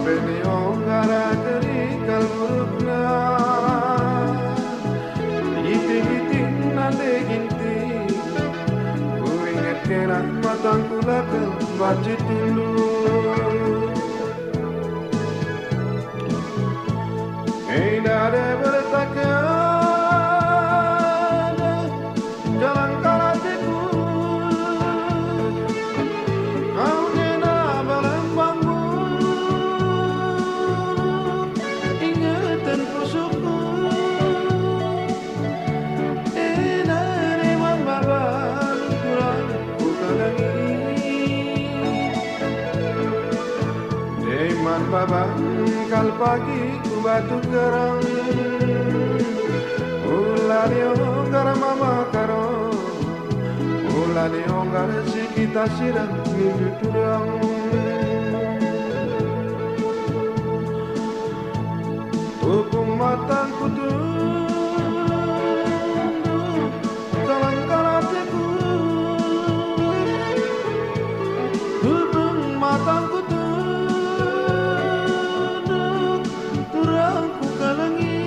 beni ongara keri kalburukna Giti-giting nande ginti Ku ingat kena matangku lakal baca dulu Indah de bertakkan Jalan kalatiku Kau kena balembangmu Ingatan pusuku Indah de mambaban kurang kukalangi Deman babang kal pagi ku batu kerang Ulani onggar mama karo Ulani onggar si kita sirang minggu turang Tupung matang kutunduk Kalang kalatiku Tupung matang kutunduk Turangku kalangi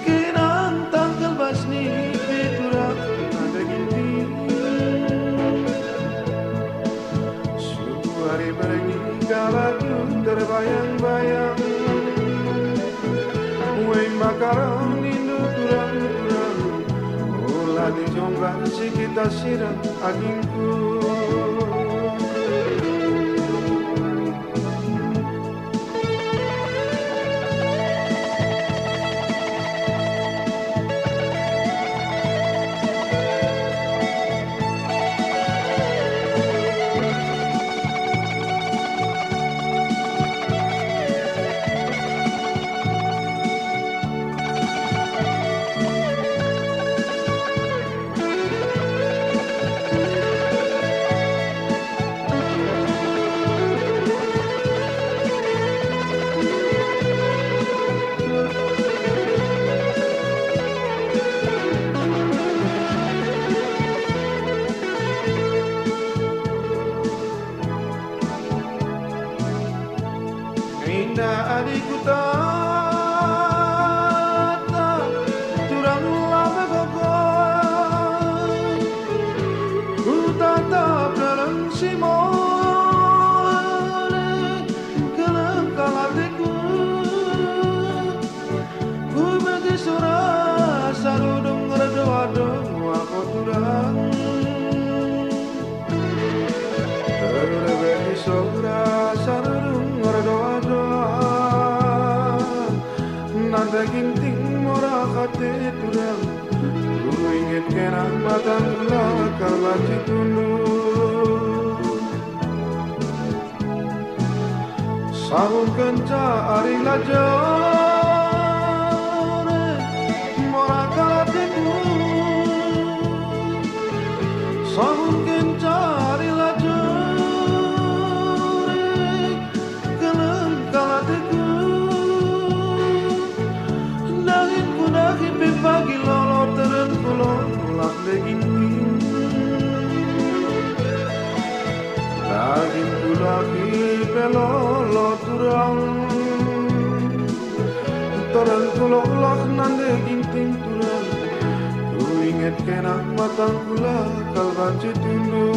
Kenang tanggal basni Beturang ada ginti Suku hari berengi Galaku terbayang-bayang Wei makarang Nindu turang-turang Ulah di jonggar si kita sirang agingku Indah adikku tata Turang lama gogol Ku tatap dalam simole Kelam kalatiku Ku bagi surah Sarudung redo-adung Wako turang Terbagi surah Sarudung redo-adung Nanda ginting mora kate turang Ku ingat kena matang lakal baci dulu Sahun kenca ari lajare Mora kalatiku Sahun kenca ari lajare Kelem kalatiku Daging pagi lolo teren kulon lak daging Daging kulaki pelolo turang Teren kulok lak nan daging ting turang Ku ingat kena matang kula kal baca dulu